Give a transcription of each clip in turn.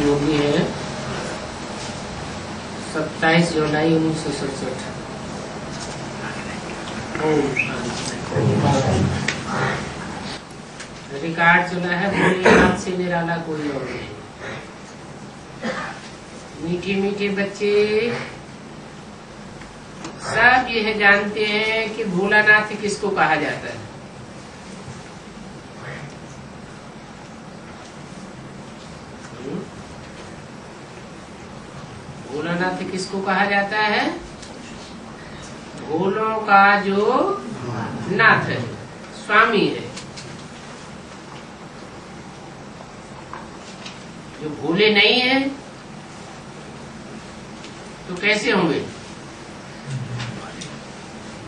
योगी है 27 जुलाई 1967। रिकॉर्ड चला है, भोलेनाथ से निराला कोई और नहीं। मीठे मीठे बच्चे सब यह जानते हैं कि भोलानाथ किसको कहा जाता है। भोलानाथ किसको कहा जाता है? भोलों का जो नाथ है, स्वामी है। जो भोले नहीं है तो कैसे होंगे?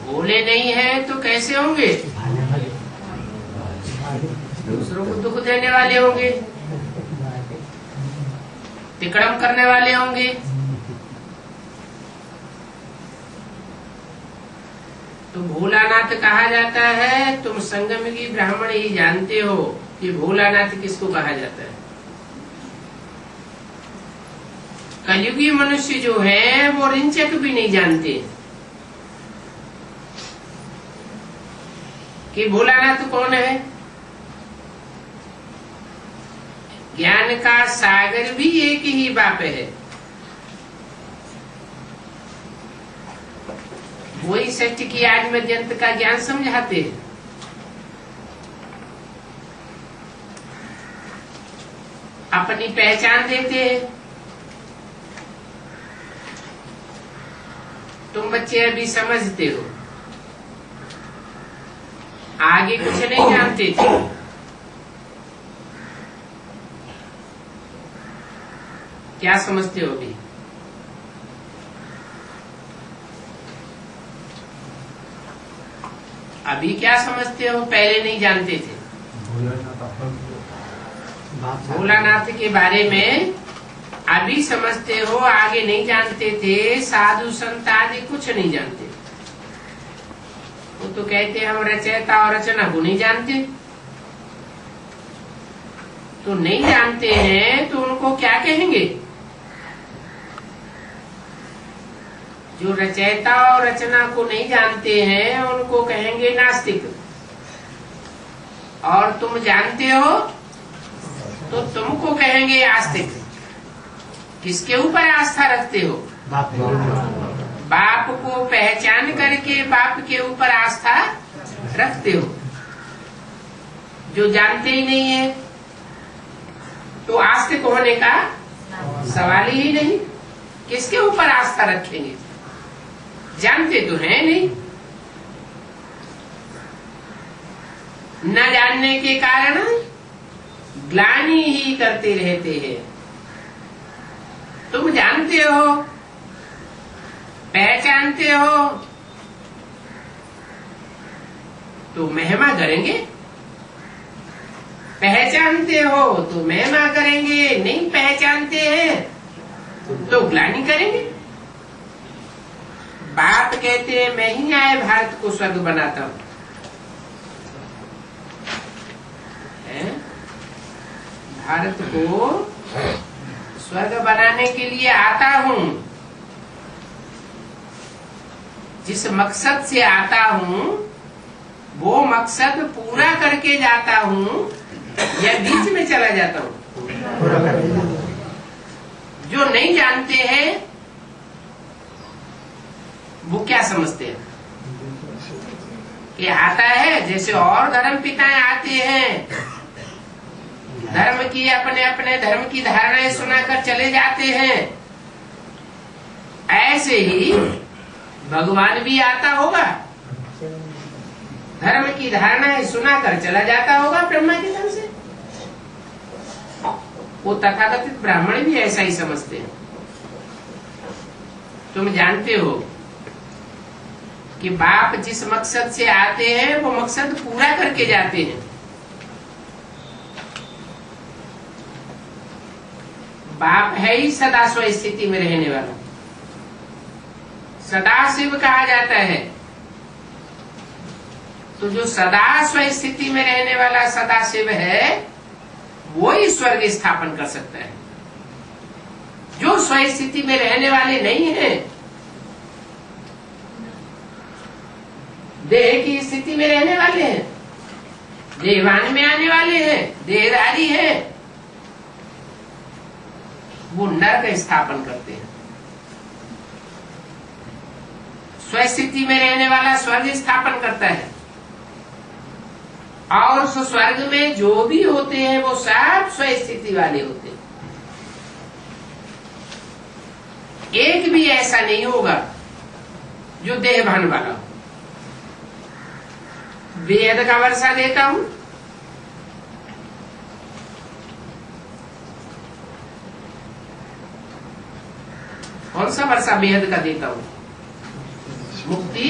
भोले नहीं है तो कैसे होंगे? दूसरों को दुख देने वाले होंगे, तिकड़म करने वाले होंगे। तो भोलानाथ कहा जाता है। तुम संगम की ब्राह्मण ही जानते हो कि भोलानाथ किसको कहा जाता है। कलयुगी मनुष्य जो है वो रिंचक भी नहीं जानते कि भोलानाथ कौन है। ज्ञान का सागर भी एक ही बाप है। वही सत्य की आज मध्यंत का ज्ञान समझाते हैं। अपनी पहचान देते हैं। तुम बच्चे अभी समझते हो, आगे कुछ नहीं जानते थे। क्या समझते हो अभी? अभी क्या समझते हो? पहले नहीं जानते थे। भोलानाथ के बारे में अभी समझते हो, आगे नहीं जानते थे। साधु संत आदि कुछ नहीं जानते। वो तो कहते हैं हम रचयिता और रचना को नहीं जानते। तो नहीं जानते हैं तो उनको क्या कहेंगे? जो रचयिता और रचना को नहीं जानते हैं उनको कहेंगे नास्तिक। और तुम जानते हो तो तुमको कहेंगे आस्तिक। किसके ऊपर आस्था रखते हो? बाप को पहचान करके बाप के ऊपर आस्था रखते हो। जो जानते ही नहीं है तो आस्तिक होने का सवाल ही नहीं। किसके ऊपर आस्था रखेंगे? जानते तो हैं नहीं। न जानने के कारण ग्लानि ही करते रहते हैं। तुम जानते हो, पहचानते हो तो महिमा करेंगे। पहचानते हो तो महिमा करेंगे, नहीं पहचानते हैं तो ग्लानि करेंगे। बाप कहते हैं मैं ही आए भारत को स्वर्ग बनाता हूं। भारत को स्वर्ग बनाने के लिए आता हूं। जिस मकसद से आता हूं वो मकसद पूरा करके जाता हूं या बीच में चला जाता हूं? जो नहीं जानते हैं वो क्या समझते हैं कि आता है। जैसे और धर्म पिताएं आते हैं, धर्म की अपने अपने धर्म की धारणाएं सुनाकर चले जाते हैं। ऐसे ही भगवान भी आता होगा, धर्म की धारणाएं सुनाकर चला जाता होगा ब्रह्मा की तरफ से। वो तथाकथित ब्राह्मण भी ऐसा ही समझते हैं। तुम जानते हो कि बाप जिस मकसद से आते हैं वो मकसद पूरा करके जाते हैं। बाप है ही सदा स्व स्थिति में रहने वाला। सदा शिव कहा जाता है। तो जो सदा स्व स्थिति में रहने वाला सदा शिव है वो ही स्वर्ग स्थापन कर सकता है। स्वस्थिति में रहने वाले नहीं हैं, देह की स्थिति में रहने वाले हैं, देहवान में आने वाले हैं, देहधारी हैं, वो नरक स्थापन करते हैं। स्वस्थिति में रहने वाला स्वर्ग स्थापन करता है, और उस स्वर्ग में जो भी होते हैं वो सब स्वस्थिति वाले होते हैं। एक भी ऐसा नहीं होगा जो देहभान वाला हो। वेद का वर्षा देता हूं, कौन सा वर्षा बेहद का देता हूं? मुक्ति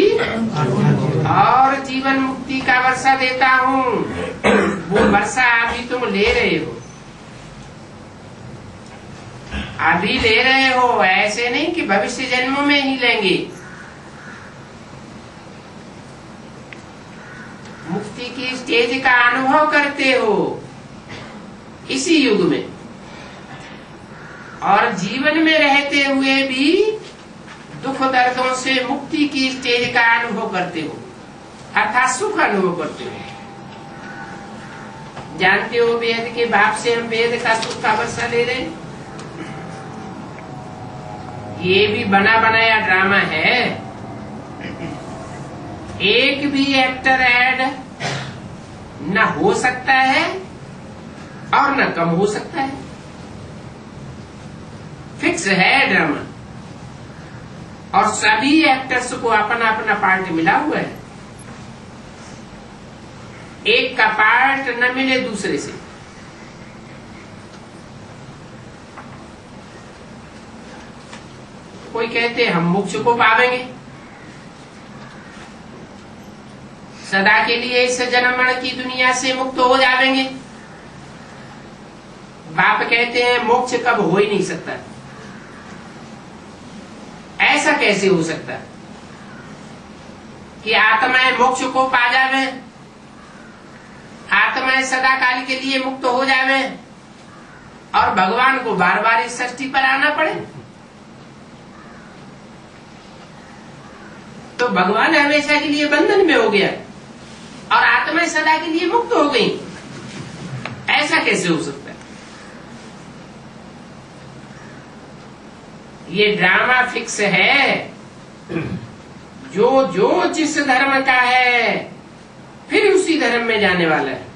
और जीवन मुक्ति का वर्षा देता हूं। वो वर्षा अभी तुम ले रहे हो, अभी ले रहे हो, ऐसे नहीं कि भविष्य जन्मों में ही लेंगे। मुक्ति की स्टेज का अनुभव करते हो इसी युग में, और जीवन में रहते हुए भी दुख दर्दों से मुक्ति की स्टेज का अनुभव करते हो, अर्थात सुख अनुभव करते हो। जानते हो वेद के भाव से हम वेद का सुख का वर्षा ले रहे हैं। ये भी बना बनाया ड्रामा है, एक भी एक्टर ऐड न हो सकता है और न कम हो सकता है, फिक्स है ड्रामा, और सभी एक्टर्स को अपना अपना पार्ट मिला हुआ है। एक का पार्ट न मिले दूसरे से। कोई कहते हम मोक्ष को पावेंगे, सदा के लिए इस जन्म मरण की दुनिया से मुक्त हो जाएंगे। बाप कहते हैं मोक्ष कब हो ही नहीं सकता। ऐसा कैसे हो सकता कि आत्माएं मोक्ष को पा जावे, आत्माएं सदा काल के लिए मुक्त हो जावे और भगवान को बार बार इस सृष्टि पर आना पड़े? तो भगवान हमेशा के लिए बंधन में हो गया और आत्माएं सदा के लिए मुक्त हो गई। ऐसा कैसे हो सकता है? ये ड्रामा फिक्स है। जो जो जिस धर्म का है फिर उसी धर्म में जाने वाला है।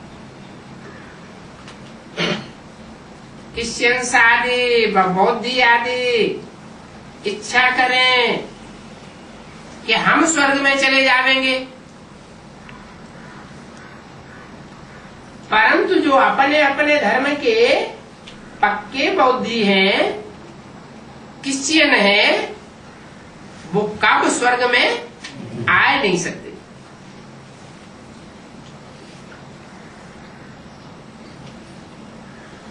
क्रिश्चियंस आदि बौद्धी आदि इच्छा करें कि हम स्वर्ग में चले जाएंगे, परंतु जो अपने अपने धर्म के पक्के बौद्धी हैं, क्रिश्चियन हैं, वो कब स्वर्ग में आ नहीं सकते।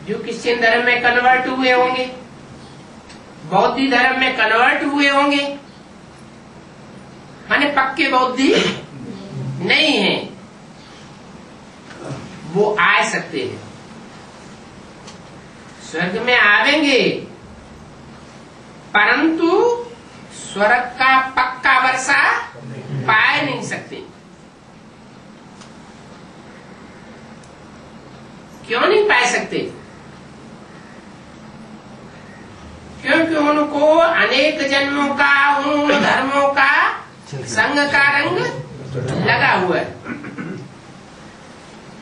जो क्रिश्चियन धर्म में कन्वर्ट हुए होंगे, बौद्धी धर्म में कन्वर्ट हुए होंगे, माने पक्के बौद्धी नहीं है, वो आ सकते हैं, स्वर्ग में आवेंगे, परंतु स्वर्ग का पक्का वर्षा पा नहीं सकते। क्यों नहीं पा सकते? क्योंकि उनको अनेक जन्मों का उन धर्मों का संग का रंग लगा हुआ है।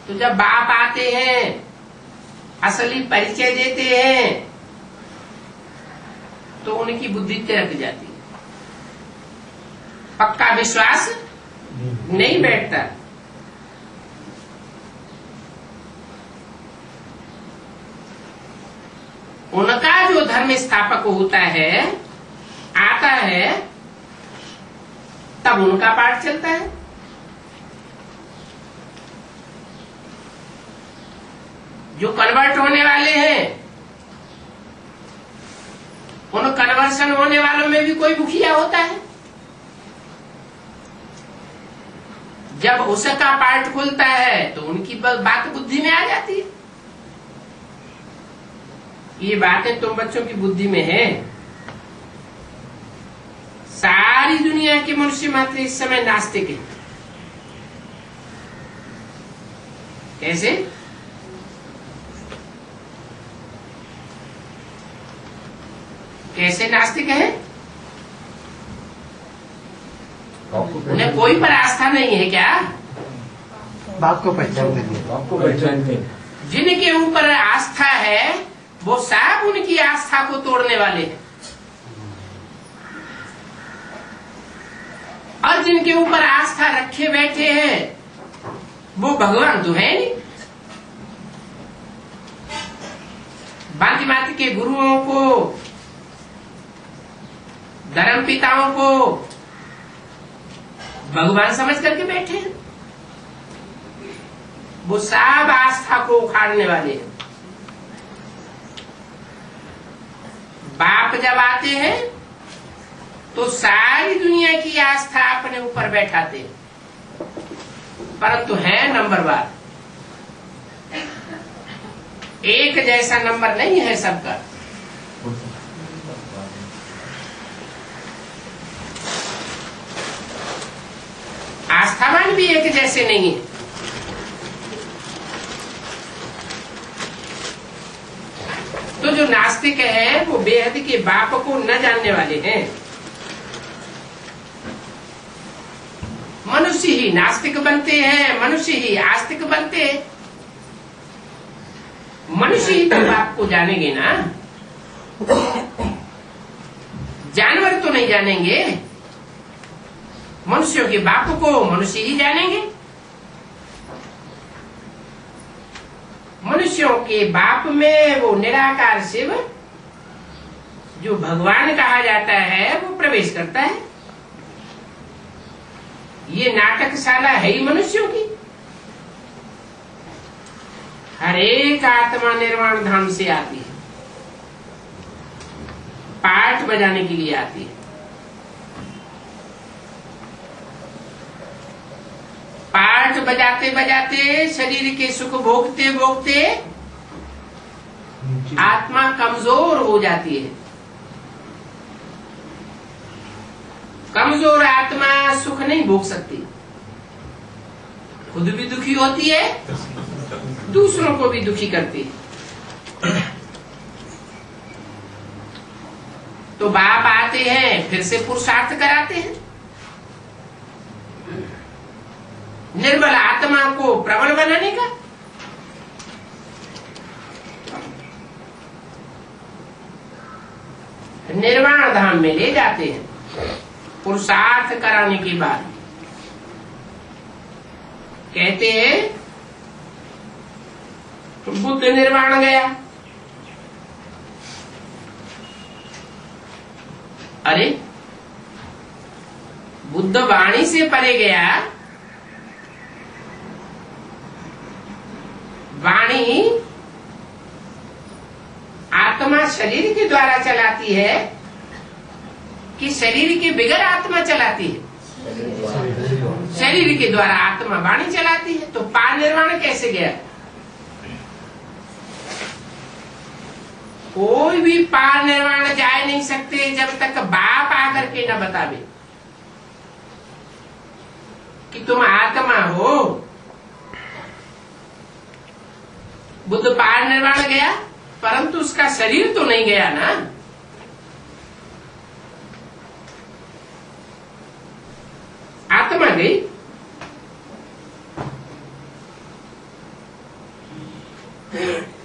तो जब बाप आते हैं, असली परिचय देते हैं, तो उनकी बुद्धि तिरक जाती है, पक्का विश्वास नहीं बैठता। उनका जो धर्म स्थापक होता है, आता है, तब उनका पाठ चलता है। जो कन्वर्ट होने वाले हैं, उन कन्वर्सन होने वालों में भी कोई मुखिया होता है। जब उसका पार्ट खुलता है तो उनकी बात बुद्धि में आ जाती है। ये बातें तुम बच्चों की बुद्धि में है, सारी दुनिया के मनुष्य मात्र इस समय नास्तिक हैं। कैसे? कैसे नास्तिक है? उन्हें कोई पर आस्था नहीं है क्या? बाप को पहचानते हैं। जिनके ऊपर आस्था है वो सब उनकी आस्था को तोड़ने वाले हैं, और जिनके ऊपर आस्था रखे बैठे हैं वो भगवान तो है नहीं। भांति भांति के गुरुओं को, धर्म पिताओं को भगवान समझ करके बैठे हैं। वो सब आस्था को उखाड़ने वाले हैं। बाप जब आते हैं तो सारी दुनिया की आस्था अपने ऊपर बैठाते हैं, परंतु है नंबरवार। एक जैसा नंबर नहीं है सबका। आस्थावान भी एक जैसे नहीं है। तो जो नास्तिक है वो बेहद के बाप को न जानने वाले हैं। मनुष्य ही नास्तिक बनते हैं, मनुष्य ही आस्तिक बनते हैं। मनुष्य ही तो बाप को जानेंगे ना, जानवर तो नहीं जानेंगे। मनुष्यों के बाप को मनुष्य ही जानेंगे। मनुष्यों के बाप में वो निराकार शिव जो भगवान कहा जाता है वो प्रवेश करता है। ये नाटकशाला है ही मनुष्यों की। हर एक आत्मा निर्वाण धाम से आती है, पाठ बजाने के लिए आती है। पाठ बजाते बजाते शरीर के सुख भोगते भोगते आत्मा कमजोर हो जाती है। कमजोर आत्मा सुख नहीं भोग सकती, खुद भी दुखी होती है, दूसरों को भी दुखी करती है। तो बाप आते हैं, फिर से पुरुषार्थ कराते हैं। निर्बल आत्मा को प्रबल बनाने का। निर्वाण धाम में ले जाते हैं। पुरुषार्थ कराने के बाद कहते हैं बुद्ध निर्वाण गया। अरे बुद्ध वाणी से परे गया। वाणी आत्मा शरीर के द्वारा चलाती है कि शरीर के बिगड़ आत्मा चलाती है? शरीर के द्वारा आत्मा वाणी चलाती है। तो पार निर्वाण कैसे गया? कोई भी पार निर्वाण जा नहीं सकते जब तक बाप आकर के न बतावे कि तुम आत्मा हो। बुद्ध पार निर्वाण गया, परंतु उसका शरीर तो नहीं गया ना। आत्मा गई।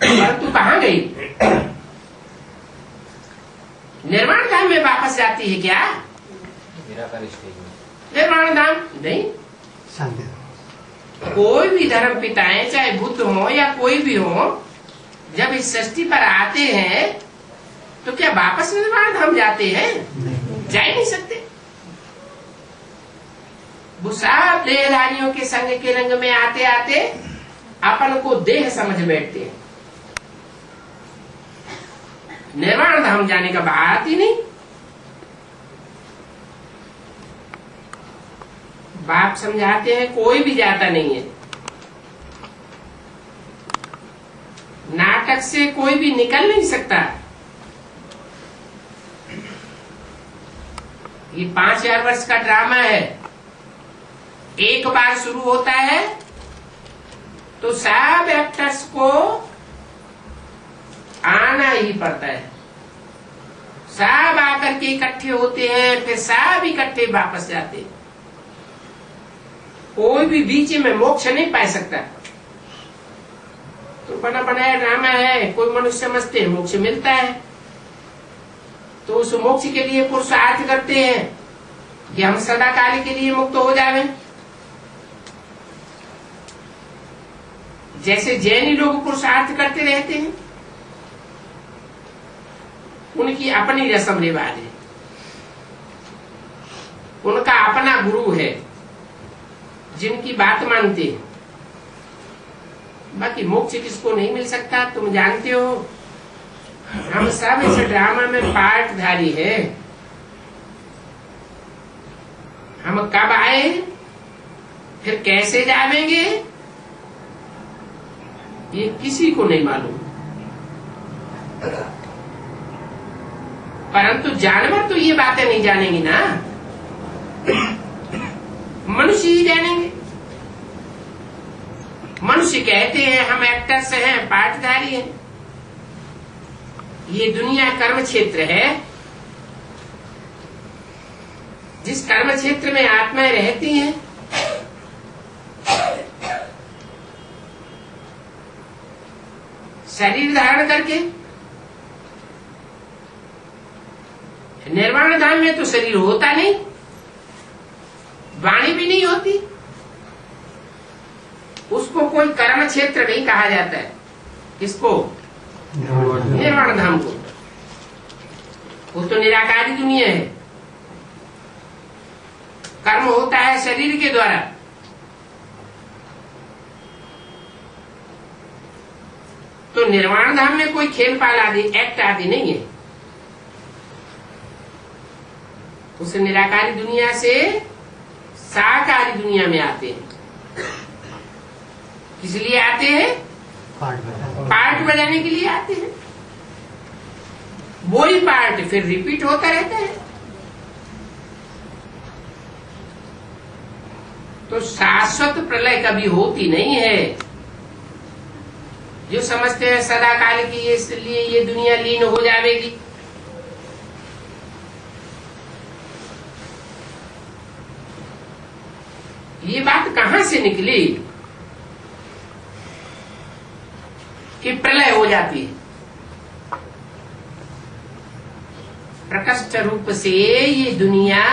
परंतु कहाँ गई? निर्वाण धाम में वापस जाती है क्या? निर्वाण धाम नहीं। कोई भी धर्म पिताएं, चाहे बुद्ध हो या कोई भी हो, जब इस सृष्टि पर आते हैं तो क्या वापस निर्वाण धाम जाते हैं? जा ही नहीं सकते। वो सब देहधारियों के संग के रंग में आते आते अपन को देह समझ बैठते हैं। निर्वाण धाम जाने का बात ही नहीं। बाप समझाते हैं कोई भी जाता नहीं है। नाटक से कोई भी निकल नहीं सकता। ये 5000 वर्ष का ड्रामा है। एक बार शुरू होता है तो सब एक्टर्स को आना ही पड़ता है। सब आकर के इकट्ठे होते हैं, फिर सब इकट्ठे वापस जाते हैं। कोई भी बीच में मोक्ष नहीं पा सकता। तो बना बनाया ड्रामा है। कोई मनुष्य समझते हैं मोक्ष मिलता है, तो उस मोक्ष के लिए पुरुषार्थ करते हैं कि हम सदा काल के लिए मुक्त हो जावे। जैसे जैनी लोग पुरुषार्थ करते रहते हैं, उनकी अपनी रस्म रिवाज है, उनका अपना गुरु है जिनकी बात मानते हैं। बाकी मोक्ष किसको नहीं मिल सकता, तुम जानते हो। हम सब इस ड्रामा में पार्टधारी है। हम कब आए फिर कैसे जावेंगे ये किसी को नहीं मालूम। परंतु जानवर तो ये बातें नहीं जानेंगे ना, मनुष्य ही जानेंगे। मनुष्य कहते हैं हम एक्टर्स हैं, पार्टधारी हैं। ये दुनिया कर्म क्षेत्र है। जिस कर्म क्षेत्र में आत्माएं रहती हैं, शरीर धारण करके। निर्वाण धाम में तो शरीर होता नहीं, वाणी भी नहीं होती। उसको कोई कर्म क्षेत्र नहीं कहा जाता है। किसको? निर्वाण धाम को। वो तो निराकारी दुनिया है। कर्म होता है शरीर के द्वारा। तो निर्वाण धाम में कोई खेल पाल आदि, एक्ट आदि नहीं है। उस निराकारी दुनिया से साकारी दुनिया में आते हैं। किस लिए आते हैं? पार्ट बजाने के लिए आते हैं। वही पार्ट फिर रिपीट होता रहता है। तो शाश्वत प्रलय कभी होती नहीं है। जो समझते हैं सदा काल की, इसलिए ये दुनिया लीन हो जाएगी। ये बात कहां से निकली कि प्रलय हो जाती है? प्रकट रूप से ये दुनिया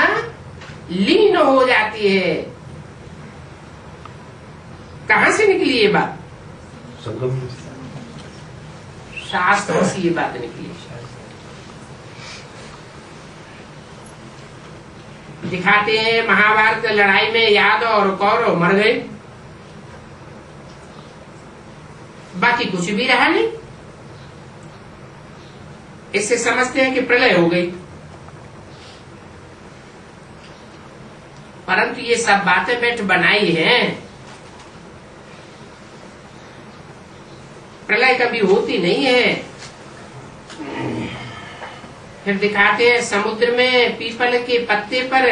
लीन हो जाती है। कहां से निकली ये बात? शास्त्रों से ये बात निकली। दिखाते हैं महाभारत लड़ाई में यादव और कौरव मर गए, बाकी कुछ भी रहा नहीं। इससे समझते हैं कि प्रलय हो गई। परंतु ये सब बातें बैठ बनाई हैं। प्रलय कभी होती नहीं है। फिर दिखाते हैं समुद्र में पीपल के पत्ते पर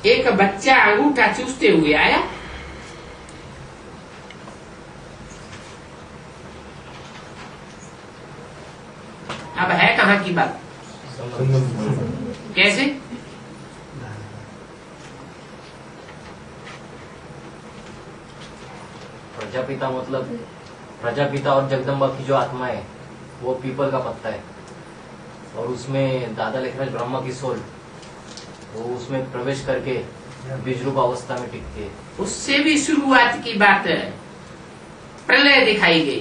एक बच्चा अंगूठा चूसते हुए आया। अब है कहाँ की बात? कैसे? प्रजापिता मतलब प्रजापिता और जगदम्बा की जो आत्मा है वो पीपल का पत्ता है, और उसमें दादा लेखराज ब्रह्मा की सोल वो उसमें प्रवेश करके बीज रूप अवस्था में टिकती है। उससे भी शुरुआत की बात है, प्रलय दिखाई गई।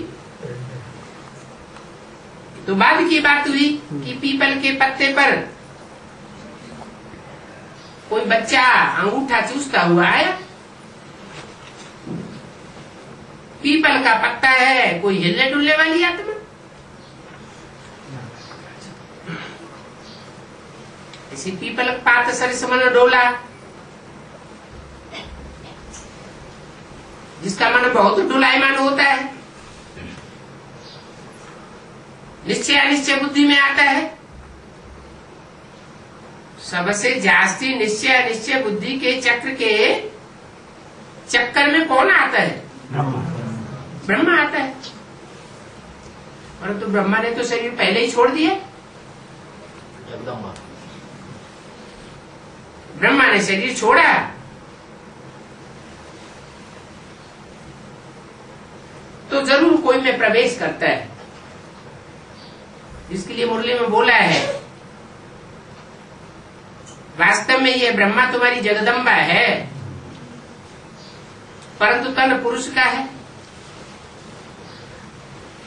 तो बाद की बात हुई कि पीपल के पत्ते पर कोई बच्चा अंगूठा चूसता हुआ आया। पीपल का पत्ता है, कोई हिलने डुलने वाली आत्मा। इसी पीपल पात सरिस मन डोला, जिसका मन बहुत डोलायमान होता है, निश्चय अनिश्चय बुद्धि में आता है, सबसे जास्ती निश्चय अनिश्चय बुद्धि के चक्कर में कौन आता है? ब्रह्मा आता है। परंतु ब्रह्मा ने तो शरीर पहले ही छोड़ दिया। जगदम्बा ब्रह्मा ने शरीर छोड़ा, तो जरूर कोई में प्रवेश करता है। इसके लिए मुरली में बोला है, वास्तव में ये ब्रह्मा तुम्हारी जगदम्बा है, परंतु तन पुरुष का है।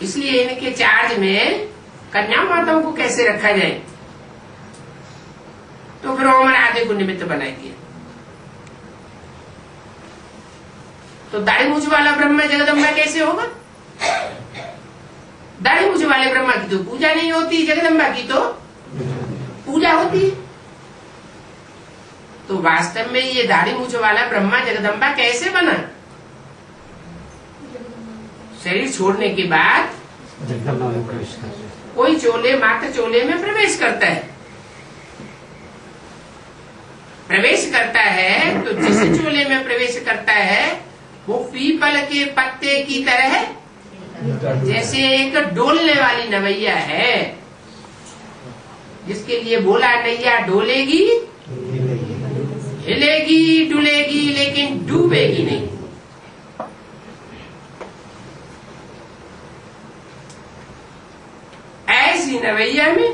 इसलिए इनके चार्ज में कन्या माताओं को कैसे रखा जाए? तो फिर ओम राधे को निमित्त बनाएंगे। तो दाढ़ी मूछ वाला ब्रह्मा जगदम्बा कैसे होगा? दाढ़ी मूछ वाले ब्रह्मा की तो पूजा नहीं होती, जगदम्बा की तो पूजा होती है। तो वास्तव में ये दाढ़ी मूछ वाला ब्रह्मा जगदम्बा कैसे बना? शरीर छोड़ने के बाद कोई चोले मात्र चोले में प्रवेश करता है। प्रवेश करता है तो जिस चोले में प्रवेश करता है वो पीपल के पत्ते की तरह है, जैसे एक डोलने वाली नवैया है, जिसके लिए बोला नैया डोलेगी, हिलेगी डुलेगी, लेकिन डूबेगी नहीं। ऐसी नवैया में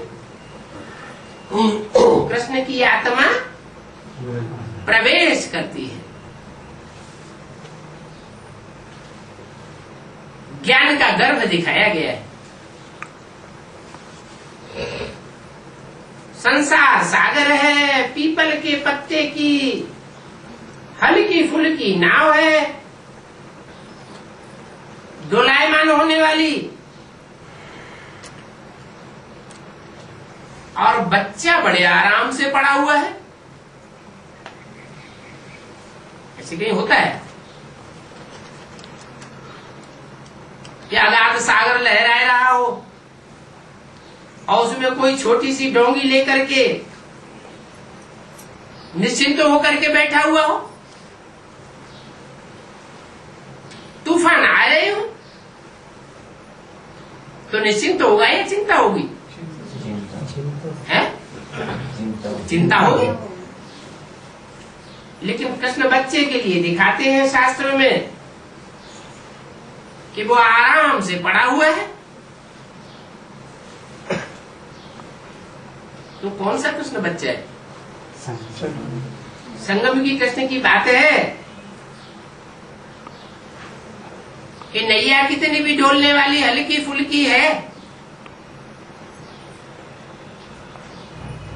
कृष्ण की आत्मा प्रवेश करती है। ज्ञान का गर्भ दिखाया गया है। संसार सागर है, पीपल के पत्ते की हल्की फुल्की नाव है, डोलायमान होने वाली, और बच्चा बड़े आराम से पड़ा हुआ है। ऐसे कहीं होता है कि अगाध सागर लहराए रहा हो और उसमें कोई छोटी सी डोंगी लेकर के निश्चिंत होकर के बैठा हुआ हो? तूफान आ रहे हो तो निश्चिंत होगा या चिंता होगी? है? चिंता होगी। लेकिन कृष्ण बच्चे के लिए दिखाते हैं शास्त्रों में कि वो आराम से पड़ा हुआ है। तो कौन सा कृष्ण बच्चा है? संगम की कृष्ण की बात है कि नैया कितनी भी डोलने वाली हल्की फुल्की है,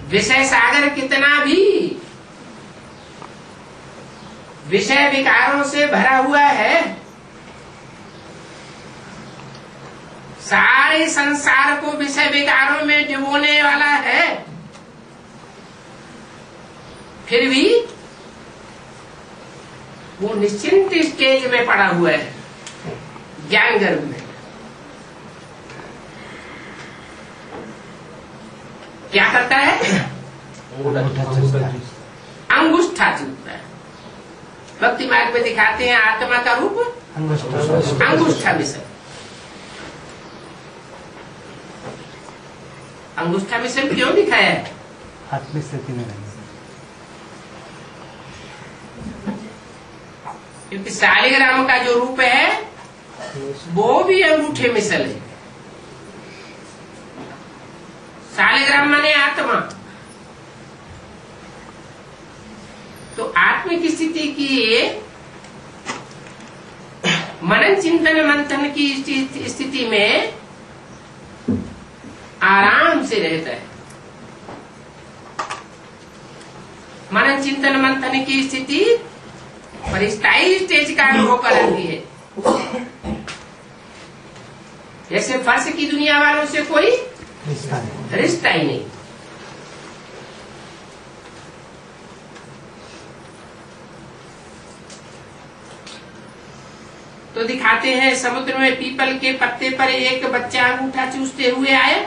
विषय सागर कितना भी विषय विकारों से भरा हुआ है, सारे संसार को विषय विकारों में डुबोने वाला है, फिर भी वो निश्चिंत स्टेज में पड़ा हुआ है, ज्ञान गर्भ में। क्या करता है? अंगुष्ठा चूसता है। भक्ति मार्ग में दिखाते हैं आत्मा का रूप अंगुष्ठा मिसल। अंगुष्ठा मिसल क्यों दिखाया है? आत्मिक स्थिति में रहने। क्योंकि शालिग्राम का जो रूप है वो भी अंगूठे मिसल है। शालिग्राम माने आत्मा। तो आत्मिक स्थिति की मनन चिंतन मंथन की स्थिति में आराम से रहता है। मनन चिंतन मंथन की स्थिति पर स्थायी स्टेज का अनुभव कराती है। जैसे फर्श की दुनिया वालों से कोई रिश्ता ही नहीं। तो दिखाते हैं समुद्र में पीपल के पत्ते पर एक बच्चा अंगूठा चूसते हुए आया।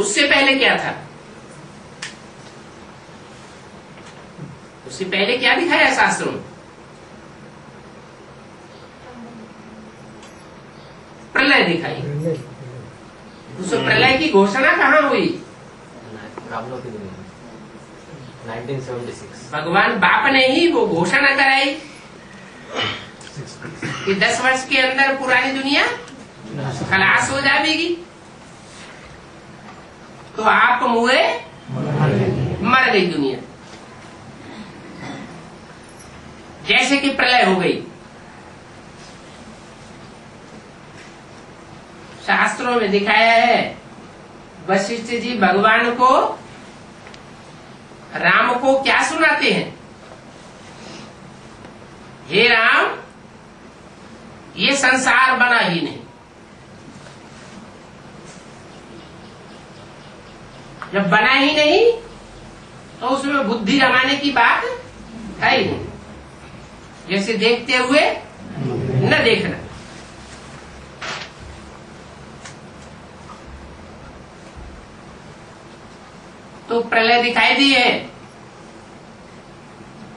उससे पहले क्या था? उससे पहले क्या दिखाया शास्त्रों में? प्रलय दिखाई। उस प्रलय की घोषणा कहाँ हुई? रामलोक की दुनिया में 1976 भगवान बाप ने ही वो घोषणा कराई कि 10 वर्ष के अंदर पुरानी दुनिया खलास हो जाएगी। तो आप मुए मर गई दुनिया, जैसे कि प्रलय हो गई। शास्त्रों में दिखाया है, वशिष्ठ जी भगवान को, राम को क्या सुनाते हैं? हे राम, ये संसार बना ही नहीं। जब बना ही नहीं तो उसमें बुद्धि रमाने की बात है ही नहीं। जैसे देखते हुए न देखना। तो प्रलय दिखाई दी है।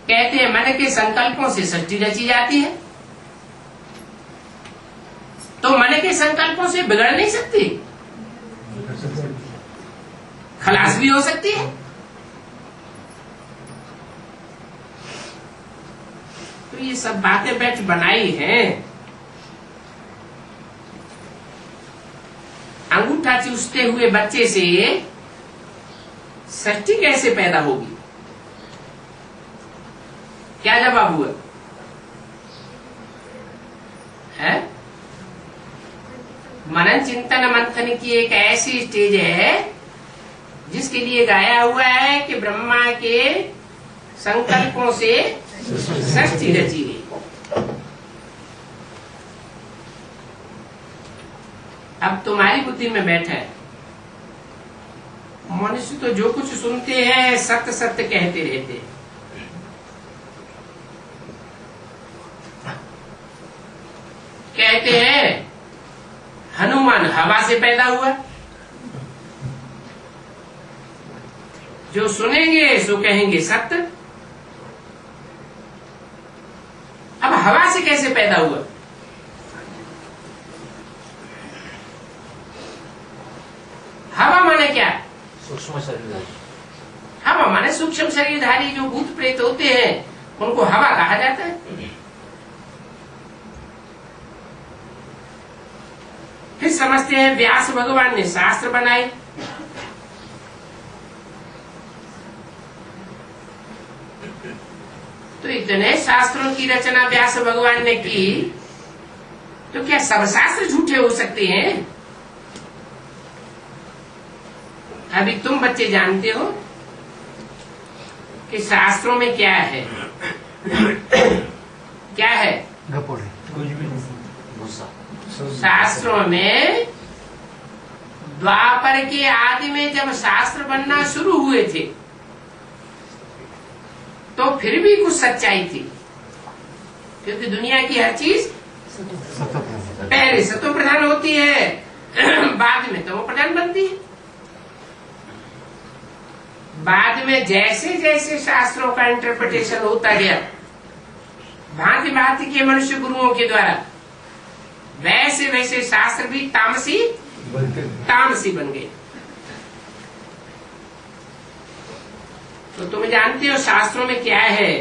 कहते हैं मन के संकल्पों से सृष्टि रची जाती है, तो मन के संकल्पों से बिगड़ नहीं सकती, खलास भी हो सकती है। तो ये सब बातें बैठ बनाई हैं। अंगूठा चूसते हुए बच्चे से सृष्टि कैसे पैदा होगी? क्या जवाब हुआ है? मनन चिंतन मंथन की एक ऐसी स्टेज है जिसके लिए गाया हुआ है कि ब्रह्मा के संकल्पों से सृष्टि रची गई। अब तुम्हारी बुद्धि में बैठा है। मनुष्य तो जो कुछ सुनते हैं सत्य सत्य कहते रहते हैं। कहते हैं हनुमान हवा से पैदा हुआ। जो सुनेंगे सो कहेंगे सत्य। अब हवा से कैसे पैदा हुआ? हवा माने क्या? सूक्ष्म शरीर। हवा माने सूक्ष्म शरीरधारी जो भूत प्रेत होते हैं उनको हवा कहा जाता है। फिर समझते हैं व्यास भगवान ने शास्त्र बनाए। तो इतने शास्त्रों की रचना व्यास भगवान ने की, तो क्या सब शास्त्र झूठे हो सकते हैं? अभी तुम बच्चे जानते हो कि शास्त्रों में क्या है? क्या है? शास्त्रों में द्वापर के आदि में जब शास्त्र बनना शुरू हुए थे तो फिर भी कुछ सच्चाई थी, क्योंकि दुनिया की हर चीज पहले सतो प्रधान होती है, बाद में तमो प्रधान बनती है। बाद में जैसे जैसे शास्त्रों का इंटरप्रिटेशन होता गया भांति भांति के मनुष्य गुरुओं के द्वारा, वैसे वैसे शास्त्र भी तामसी बन गए। तो तुम जानते हो शास्त्रों में क्या है?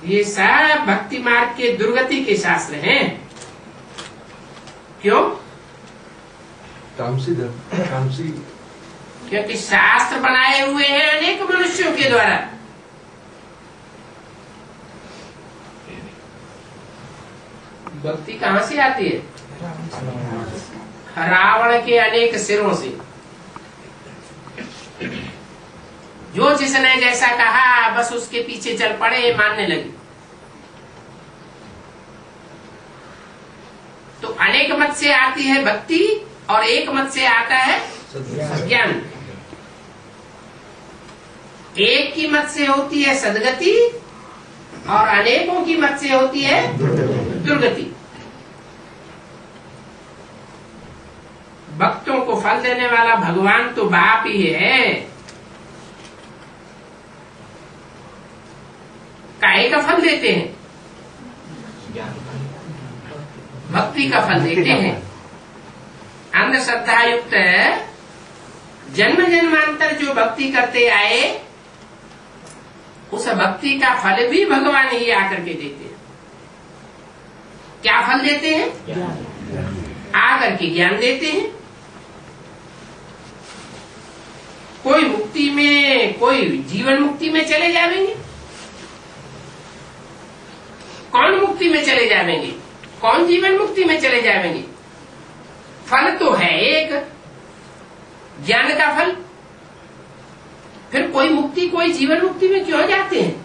ये सब भक्ति मार्ग के दुर्गति के शास्त्र हैं। क्यों? तामसी क्योंकि शास्त्र बनाए हुए हैं अनेक मनुष्यों के द्वारा। भक्ति कहाँ से आती है? रावण के अनेक सिरों से। जो जिसने जैसा कहा बस उसके पीछे चल पड़े, मानने लगे। तो अनेक मत से आती है भक्ति और एक मत से आता है ज्ञान। एक की मत से होती है सदगति और अनेकों की मत से होती है दुर्गति। भक्तों को फल देने वाला भगवान तो बाप ही है। काहे का फल देते हैं? भक्ति का फल देते हैं। अंधश्रद्धा युक्त जन्म जन्मांतर जो भक्ति करते आए, उस भक्ति का फल भी भगवान ही आकर के देते हैं। क्या फल देते हैं? आकर के ज्ञान देते हैं। कोई मुक्ति में, कोई जीवन मुक्ति में चले जाएंगे। कौन मुक्ति में चले जाएंगे? कौन जीवन मुक्ति में चले जाएंगे? फल तो है एक, ज्ञान का फल। फिर कोई मुक्ति, कोई जीवन मुक्ति में क्यों जाते हैं?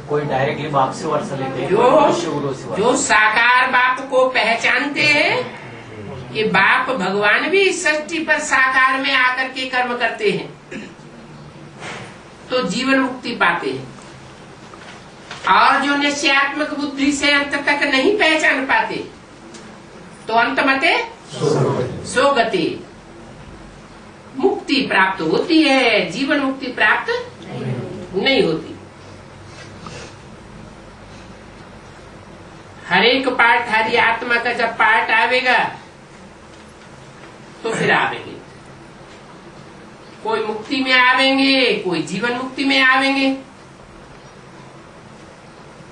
कोई डायरेक्टली बाप से वर्ष लेते हैं, जो साकार बाप को पहचानते हैं कि बाप भगवान भी इस सृष्टि पर साकार में आकर के कर्म करते हैं, तो जीवन मुक्ति पाते हैं। और जो निश्चयात्मक बुद्धि से अंत तक नहीं पहचान पाते, तो अंत मते सोगति, मुक्ति प्राप्त होती है, जीवन मुक्ति प्राप्त नहीं होती। हर एक पार्ट, हरी आत्मा का जब पार्ट आवेगा तो फिर आवेंगे। कोई मुक्ति में आवेंगे, कोई जीवन मुक्ति में आवेंगे।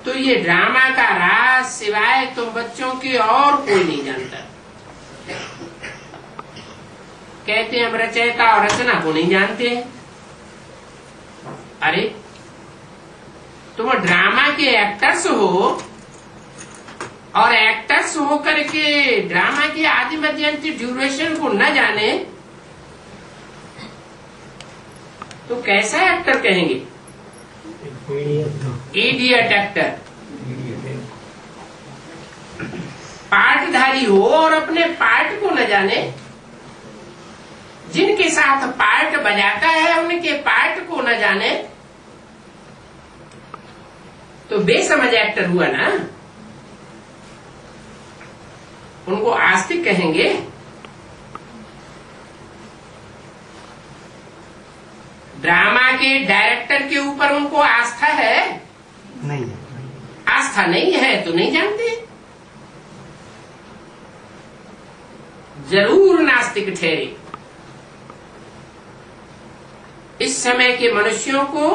तो ये ड्रामा का राज सिवाय तुम बच्चों के और कोई नहीं जानता। कहते हैं हम रचयिता और रचना को नहीं जानते हैं। अरे तुम ड्रामा के एक्टर्स हो, और एक्टर्स होकर के ड्रामा की आदि मध्य अंत ड्यूरेशन को न जाने तो कैसा एक्टर कहेंगे? Idiot actor. पार्टधारी हो और अपने पार्ट को न जाने, जिनके साथ पार्ट बजाता है उनके पार्ट को न जाने, तो बेसमझ एक्टर हुआ ना। उनको आस्तिक कहेंगे? ड्रामा के डायरेक्टर के ऊपर उनको आस्था है? नहीं। आस्था नहीं है तो नहीं जानते, जरूर नास्तिक ठहरे। इस समय के मनुष्यों को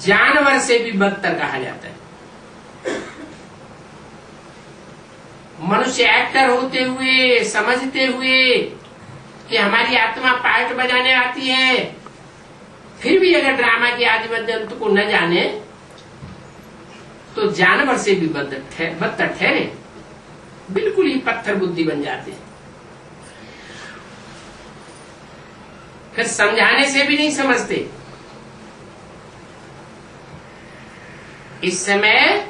जानवर से भी बदतर कहा जाता है। मनुष्य एक्टर होते हुए, समझते हुए कि हमारी आत्मा पार्ट बजाने आती है, फिर भी अगर ड्रामा के आदि मध्य अंत को न जाने तो जानवर से भी बदतर ठहरे। बिल्कुल ही पत्थर बुद्धि बन जाते हैं। फिर समझाने से भी नहीं समझते। इस समय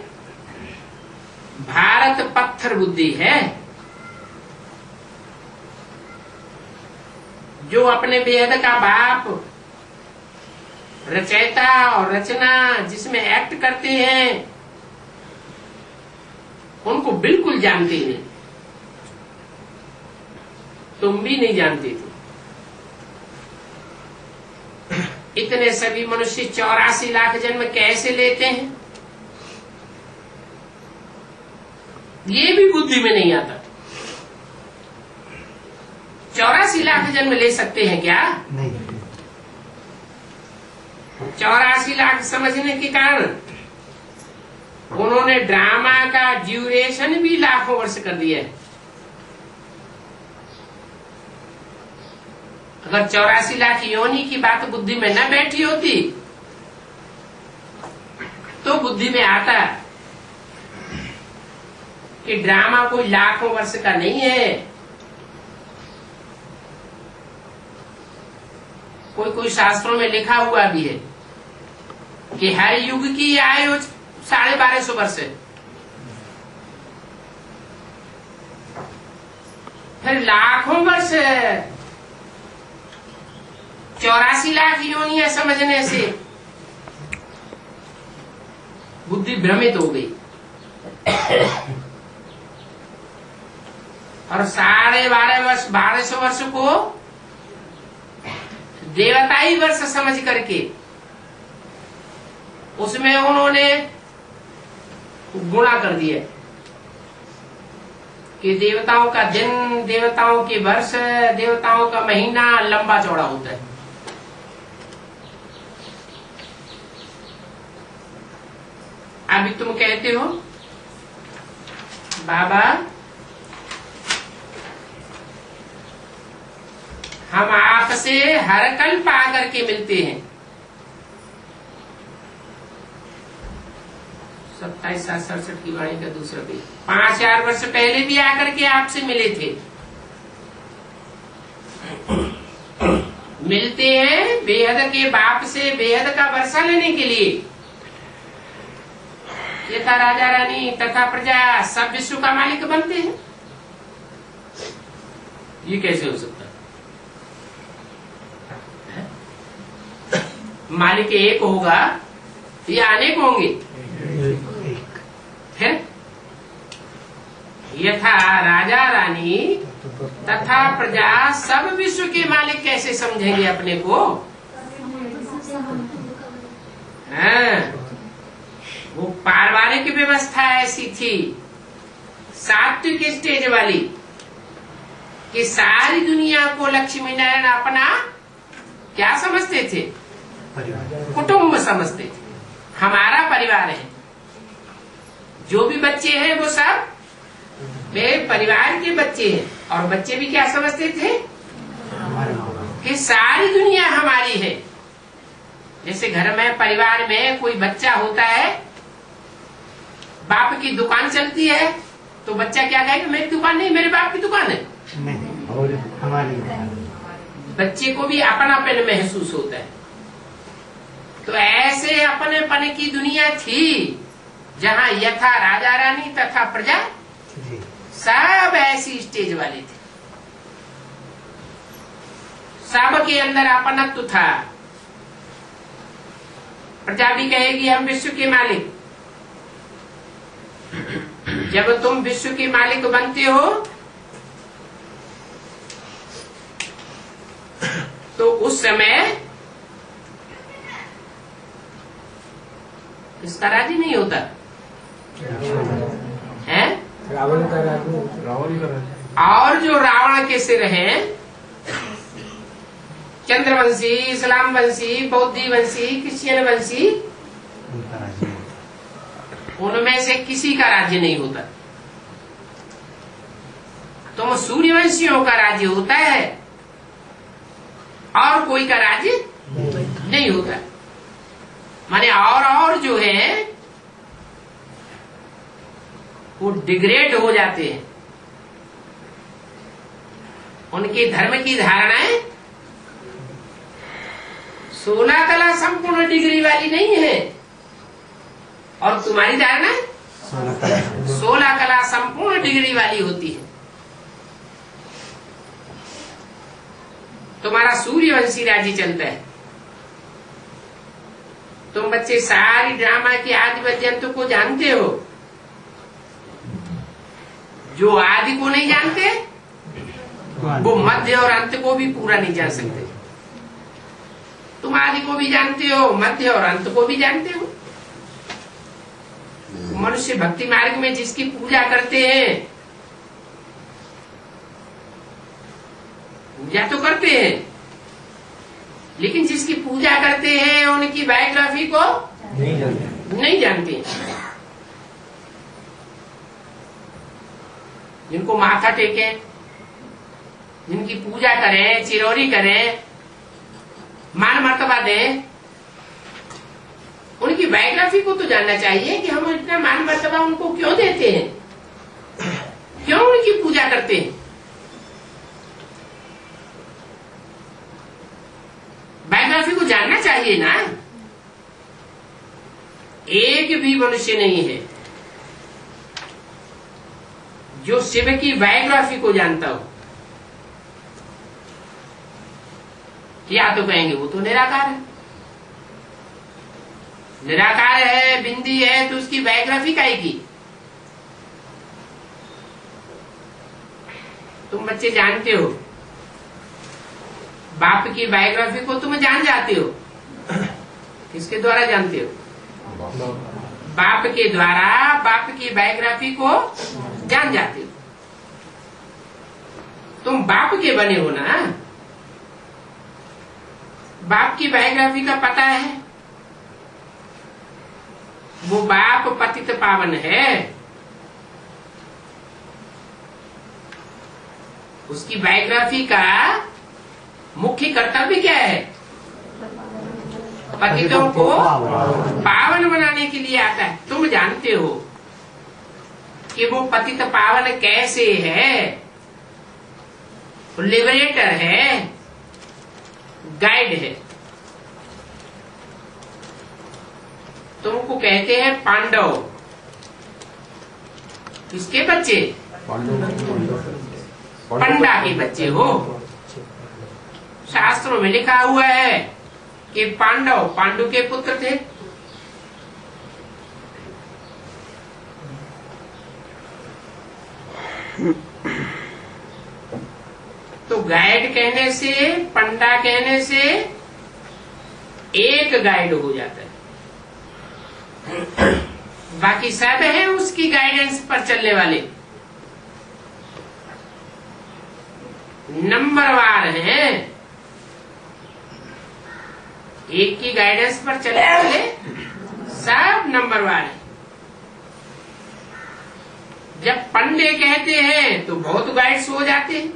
भारत पत्थर बुद्धि है। जो अपने बेहद का बाप रचयिता और रचना जिसमें एक्ट करते हैं, उनको बिल्कुल जानते ही नहीं। तुम भी नहीं जानते थे। इतने सभी मनुष्य 84 लाख जन्म कैसे लेते हैं, ये भी बुद्धि में नहीं आता। 84 लाख जन्म ले सकते हैं क्या? नहीं। 84 लाख समझने के कारण उन्होंने ड्रामा का ड्यूरेशन भी लाखों वर्ष कर दिया है। अगर 84 लाख योनि की बात बुद्धि में न बैठी होती तो बुद्धि में आता कि ड्रामा कोई लाखों वर्ष का नहीं है। कोई शास्त्रों में लिखा हुआ भी है कि हर युग की आयु 1250 वर्ष है। फिर लाखों वर्ष 84 लाख योनियां समझने से बुद्धि भ्रमित हो गई और 1250 वर्ष को देवताई वर्ष समझ करके उसमें उन्होंने गुणा कर दिया कि देवताओं का दिन, देवताओं के वर्ष, देवताओं का महीना लंबा चौड़ा होता है। अभी तुम कहते हो बाबा हम आपसे हर कल्प आकर के मिलते हैं, 27-67 की वाणी का दूसरा पेज, 5000 वर्ष पहले भी आकर के आपसे मिले थे। मिलते हैं बेहद के बाप से बेहद का वर्षा लेने के लिए। यथा राजा रानी तथा प्रजा सब विश्व का मालिक बनते हैं। ये कैसे हो सकता है? मालिक एक होगा या अनेक होंगे? है? यथा राजा रानी तथा प्रजा सब विश्व के मालिक कैसे समझेंगे अपने को? हाँ, वो पारिवारिक व्यवस्था ऐसी थी सात्विक स्टेज वाली कि सारी दुनिया को लक्ष्मी नारायण अपना क्या समझते थे? कुटुंब समझते थे। हमारा परिवार है, जो भी बच्चे हैं वो सब मेरे परिवार के बच्चे हैं। और बच्चे भी क्या समझते थे कि सारी दुनिया हमारी है। जैसे घर में परिवार में कोई बच्चा होता है, बाप की दुकान चलती है तो बच्चा क्या कहेगा? मेरी दुकान नहीं, मेरे बाप की दुकान है। नहीं, और हमारी बच्चे को भी अपनापन महसूस होता है। तो ऐसे अपनेपन की दुनिया थी जहाँ यथा राजा रानी तथा प्रजा सब ऐसी स्टेज वाले थे। सब के अंदर अपनत्व था। प्रजा भी कहेगी हम विश्व के मालिक। जब तुम विश्व के मालिक बनते हो तो उस समय किसका राज्य नहीं होता है? रावण का राज्य। और जो रावण के सिर हैं, चंद्रवंशी, इस्लाम वंशी, बौद्धी वंशी, क्रिश्चियन वंशी, उनका राज्य नहीं। उनमें से किसी का राज्य नहीं होता। तुम सूर्यवंशियों का राज्य होता है और कोई का राज्य नहीं होता। माने और जो है वो डिग्रेड हो जाते हैं। उनके धर्म की धारणाएं 16 कला संपूर्ण डिग्री वाली नहीं है और तुम्हारी धारणा 16 कला संपूर्ण डिग्री वाली होती है। तुम्हारा सूर्यवंशी राज्य चलता है। तुम बच्चे सारी ड्रामा के आदि पर्यंत को जानते हो। जो आदि को नहीं जानते वो मध्य और अंत को भी पूरा नहीं जान सकते। तुम आदि को भी जानते हो, मध्य और अंत को भी जानते हो। मनुष्य भक्ति मार्ग में जिसकी पूजा करते हैं, पूजा तो करते हैं, लेकिन जिसकी पूजा करते हैं उनकी बायोग्राफी को नहीं जानते। जिनको माथा टेके, जिनकी पूजा करें, चिरौरी करें, मान मर्तबा दें, उनकी बायोग्राफी को तो जानना चाहिए कि हम इतना मान मर्तबा उनको क्यों देते हैं, क्यों उनकी पूजा करते हैं। बायोग्राफी को जानना चाहिए ना। एक भी मनुष्य नहीं है जो शिव की बायोग्राफी को जानता हो। या तो कहेंगे वो तो निराकार है, निराकार है, बिंदी है, तो उसकी बायोग्राफी काहे की? तुम बच्चे जानते हो, बाप की बायोग्राफी को तुम जान जाते हो। किसके द्वारा जानते हो? बाप के द्वारा बाप की बायोग्राफी को जान जाते हो। तुम बाप के बने हो ना, बाप की बायोग्राफी का पता है। वो बाप पतित पावन है, उसकी बायोग्राफी का मुख्य कर्तव्य क्या है? पतितों को पावन बनाने के लिए आता है। तुम जानते हो कि वो पतित पावन कैसे है? लिबरेटर है, गाइड है। तुमको कहते हैं पांडव। किसके बच्चे? पंडा के बच्चे हो। शास्त्रों में लिखा हुआ है कि पांडव पांडु के पुत्र थे। तो गाइड कहने से, पंडा कहने से एक गाइड हो जाता है, बाकी सब है उसकी गाइडेंस पर चलने वाले, नंबरवार हैं। एक की गाइडेंस पर चलने वाले सब नंबरवार हैं। जब पंडे कहते हैं तो बहुत गाइड्स हो जाते हैं।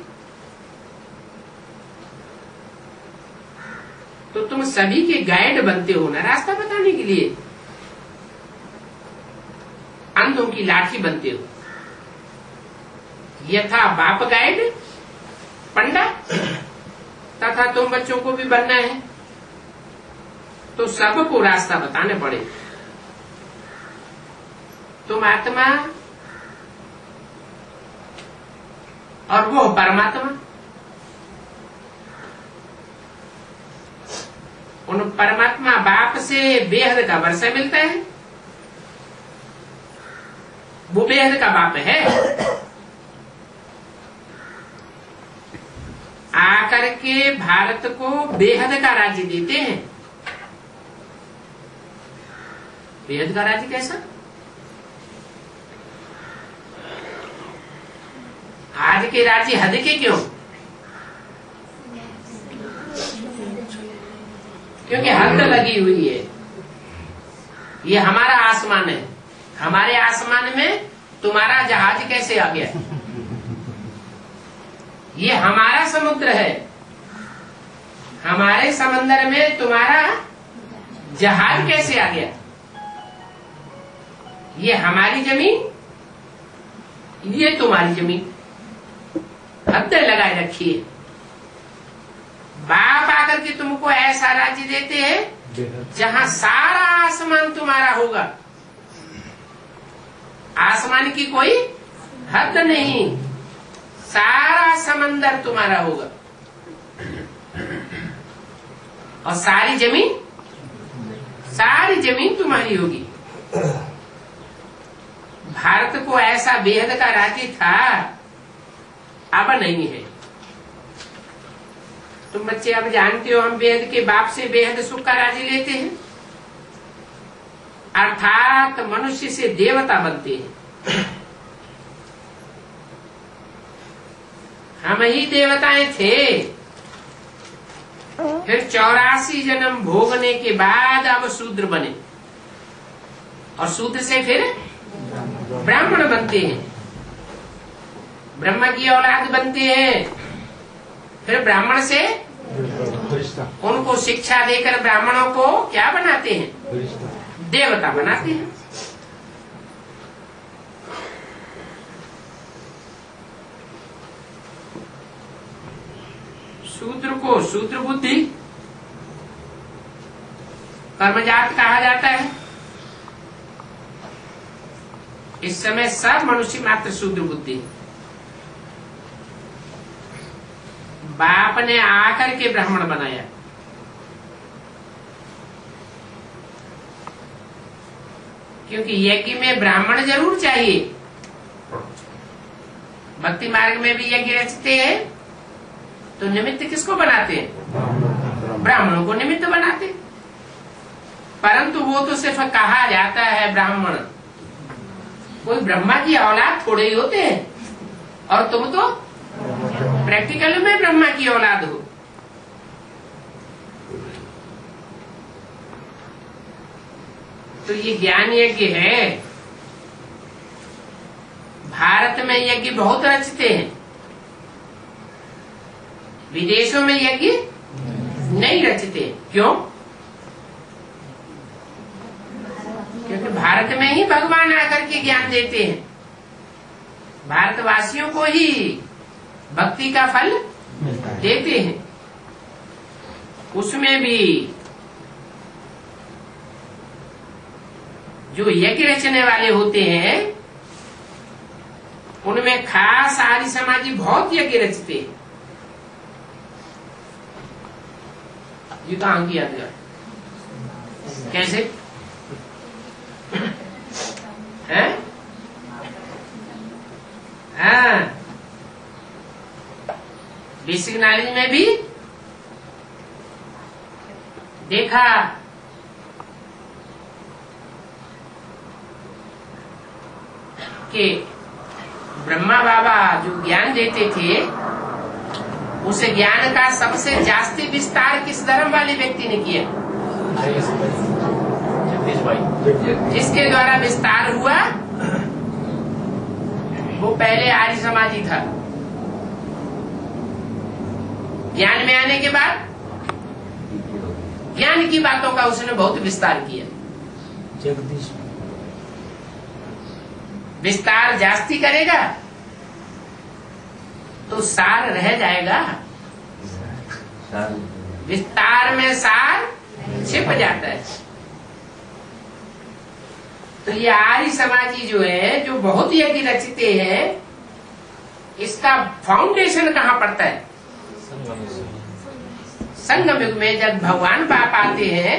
तो तुम सभी के गाइड बनते हो ना, रास्ता बताने के लिए। अंधों की लाठी बनते हो। यथा बाप गाइड, पंडा, तथा तुम बच्चों को भी बनना है। तो सबको रास्ता बताने पड़े। तुम आत्मा और वो परमात्मा, उन परमात्मा बाप से बेहद का वर्षा मिलता है। वो बेहद का बाप है। आकर के भारत को बेहद का राज्य देते हैं। बेहद का राज्य कैसा? आज के राज्य हद के क्यों? क्योंकि हद लगी हुई है। ये हमारा आसमान है। हमारे आसमान में तुम्हारा जहाज कैसे आ गया? ये हमारा समुद्र है। हमारे समंदर में तुम्हारा जहाज कैसे आ गया? ये हमारी जमीन, ये तुम्हारी जमीन। हद लगाए रखी है। बाप आकर के तुमको ऐसा राज्य देते हैं जहां सारा आसमान तुम्हारा होगा। आसमान की कोई हद नहीं, सारा समंदर तुम्हारा होगा। और सारी जमीन तुम्हारी होगी। भारत को ऐसा बेहद का राज्य था, अब नहीं है। तुम बच्चे अब जानते हो, हम बेहद के बाप से बेहद सुख का राज्य लेते हैं, अर्थात मनुष्य से देवता बनते हैं। हम ही देवताएं थे, फिर 84 जन्म भोगने के बाद अब शूद्र बने, और शूद्र से फिर ब्राह्मण बनते हैं, ब्रह्मा की औलाद बनते हैं, फिर ब्राह्मण से उनको शिक्षा देकर ब्राह्मणों को क्या बनाते हैं? देवता बनाते हैं। शूद्र को शूद्र बुद्धि, कर्मजात कहा जाता है। इस समय सब मनुष्य मात्र शूद्र बुद्धि। बाप ने आकर के ब्राह्मण बनाया। क्योंकि यज्ञ में ब्राह्मण जरूर चाहिए। भक्ति मार्ग में भी यज्ञ रचते हैं तो निमित्त किसको बनाते हैं? ब्राह्मणों को निमित्त बनाते। परंतु वो तो सिर्फ कहा जाता है ब्राह्मण, कोई ब्रह्मा की औलाद थोड़े ही होते हैं। और तुम तो प्रैक्टिकल में ब्रह्मा की औलाद हो। तो ये ज्ञान यज्ञ है। भारत में यज्ञ बहुत रचते हैं, विदेशों में यज्ञ नहीं रचते। क्यों? क्योंकि भारत में ही भगवान आकर के ज्ञान देते हैं। भारतवासियों को ही भक्ति का फल देते हैं। उसमें भी जो यज्ञ रचने वाले होते हैं उनमें खास आर्य समाजी बहुत यज्ञ रचते हैं। ये कहाँ किया गया? कैसे है? हाँ, बेसिक नॉलेज में भी देखा कि ब्रह्मा बाबा जो ज्ञान देते थे उस ज्ञान का सबसे जास्ती विस्तार किस धर्म वाले व्यक्ति ने किया? जगदीश भाई। जिसके द्वारा विस्तार हुआ वो पहले आर्य समाजी था। ज्ञान में आने के बाद ज्ञान की बातों का उसने बहुत विस्तार किया। जगदीश विस्तार जास्ती करेगा तो सार रह जाएगा। विस्तार में सार छिप जाता है। तो ये आर्य समाजी जो है, जो बहुत यज्ञ रचते हैं, इसका फाउंडेशन कहाँ पड़ता है? संगम युग में जब भगवान बाप आते हैं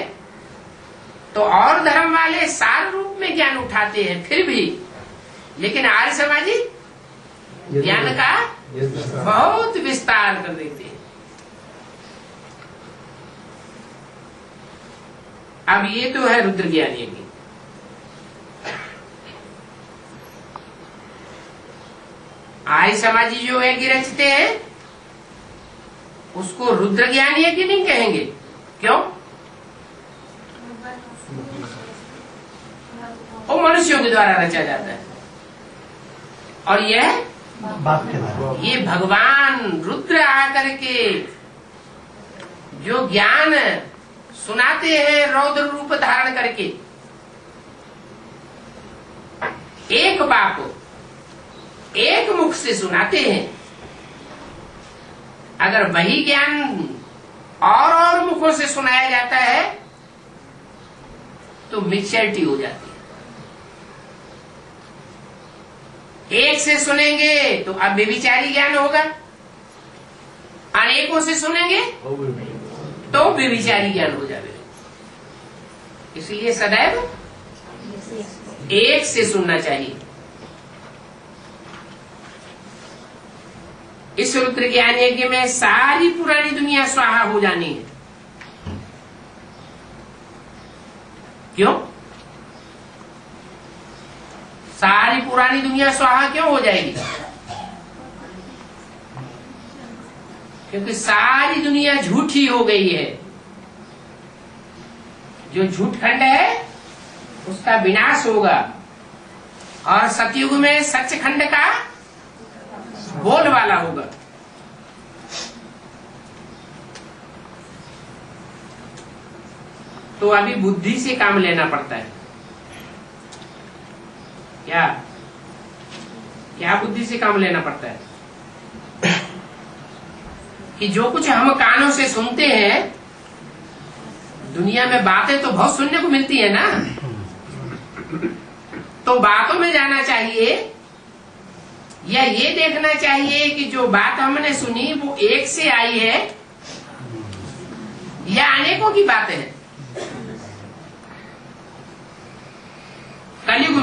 तो और धर्म वाले सार रूप में ज्ञान उठाते हैं फिर भी, लेकिन आर्य समाजी ज्ञान का बहुत विस्तार कर देते हैं। अब ये तो है रुद्र ज्ञान यज्ञ। आर्य समाजी जो यज्ञ रचते हैं उसको रुद्र ज्ञान यज्ञ नहीं कहेंगे। क्यों? वो मनुष्यों के द्वारा रचा जाता है। और यह बाप के द्वारा। ये भगवान रुद्र आकर के जो ज्ञान सुनाते हैं रौद्र रूप धारण करके, एक बाप एक मुख से सुनाते हैं। अगर वही ज्ञान और मुखों से सुनाया जाता है तो मिक्सचरिटी हो जाती है। एक से सुनेंगे तो अब व्यभिचारी ज्ञान होगा, अनेकों से सुनेंगे तो व्यभिचारी ज्ञान हो जाएगा। इसलिए सदैव एक से सुनना चाहिए। इस रुद्र ज्ञान यज्ञ में सारी पुरानी दुनिया स्वाहा हो जानी है। क्यों? सारी पुरानी दुनिया स्वाहा क्यों हो जाएगी? क्योंकि सारी दुनिया झूठी हो गई है। जो झूठ खंड है उसका विनाश होगा और सतयुग में सच खंड का बोल वाला होगा। तो अभी बुद्धि से काम लेना पड़ता है। क्या क्या बुद्धि से काम लेना पड़ता है कि जो कुछ हम कानों से सुनते हैं, दुनिया में बातें तो बहुत सुनने को मिलती है ना, तो बातों में जाना चाहिए या ये देखना चाहिए कि जो बात हमने सुनी वो एक से आई है या अनेकों की बातें हैं।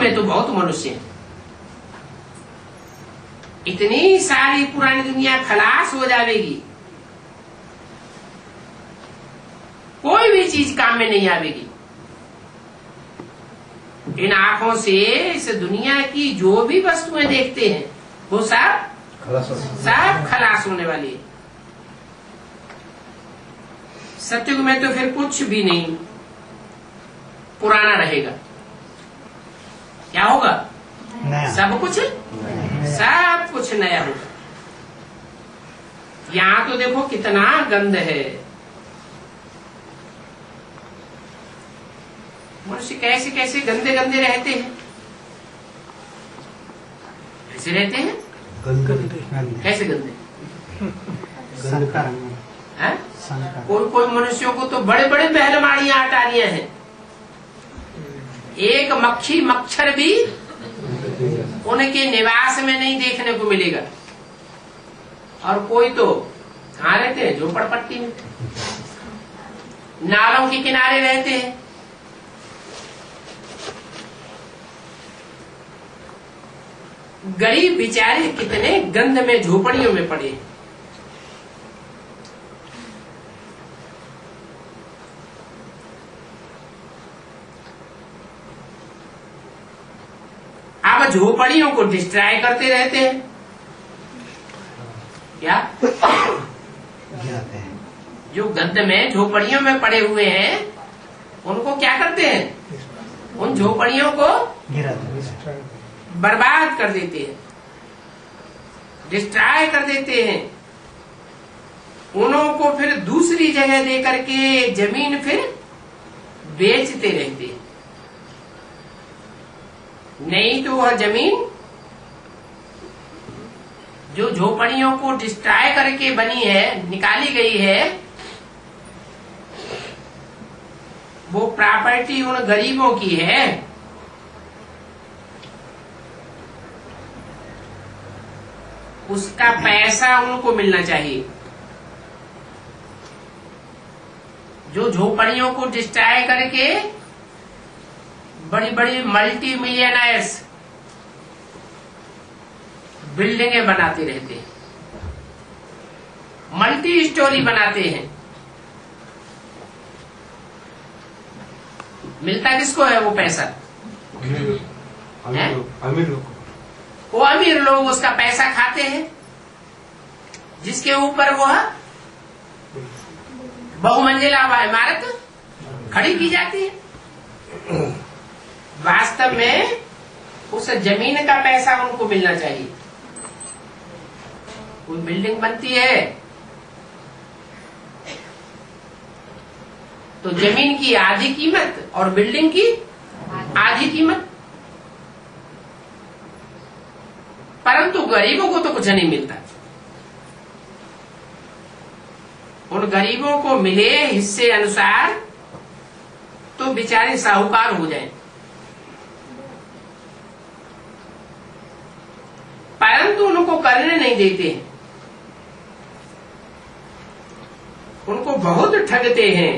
में तो बहुत मनुष्य हैं। इतनी सारी पुरानी दुनिया खलास हो जाएगी, कोई भी चीज काम में नहीं आवेगी। इन आंखों से इस दुनिया की जो भी वस्तुएं देखते हैं वो सब खलास होने वाली है। सत्युग में तो फिर कुछ भी नहीं पुराना रहेगा। क्या होगा? नया। सब कुछ नया होगा। यहाँ तो देखो कितना गंध है। मनुष्य कैसे कैसे गंदे गंदे रहते हैं। कैसे रहते हैं? गंदे। कैसे गंदे? संकर। हैं? कोई मनुष्यों को तो बड़े बड़े महलमाड़ियां अटारियां हैं, एक मक्खी मच्छर भी उनके निवास में नहीं देखने को मिलेगा। और कोई तो कहाँ रहते हैं? झोपड़पट्टी में, नालों के किनारे रहते हैं। गरीब बेचारे कितने गंध में झोपड़ियों में पड़े। आप झोपड़ियों को डिस्ट्रॉय करते रहते हैं। क्या गिराते हैं। जो गंध में झोपड़ियों में पड़े हुए हैं उनको क्या करते हैं? उन झोपड़ियों को गिराते हैं। बर्बाद कर देते हैं, डिस्ट्रॉय कर देते हैं। उन्हों को फिर दूसरी जगह दे करके जमीन फिर बेचते रहते हैं। नहीं तो वह जमीन जो झोपड़ियों को डिस्ट्रॉय करके बनी है, निकाली गई है, वो प्रॉपर्टी उन गरीबों की है। उसका पैसा उनको मिलना चाहिए। जो झोपड़ियों को डिस्ट्रॉय करके बड़ी बड़ी मल्टी मिलियनर्स बिल्डिंगें बनाते रहते हैं, मल्टी स्टोरी बनाते हैं। मिलता किसको है वो पैसा? अमीर लोग। वो अमीर लोग उसका पैसा खाते हैं, जिसके ऊपर वो बहुमंजिला इमारत खड़ी की जाती है। वास्तव में उस जमीन का पैसा उनको मिलना चाहिए। कोई बिल्डिंग बनती है तो जमीन की आधी कीमत और बिल्डिंग की आधी कीमत, परंतु गरीबों को तो कुछ नहीं मिलता। उन गरीबों को मिले हिस्से अनुसार तो बेचारे साहूकार हो जाएं, परंतु उनको करने नहीं देते। उनको बहुत ठगते हैं।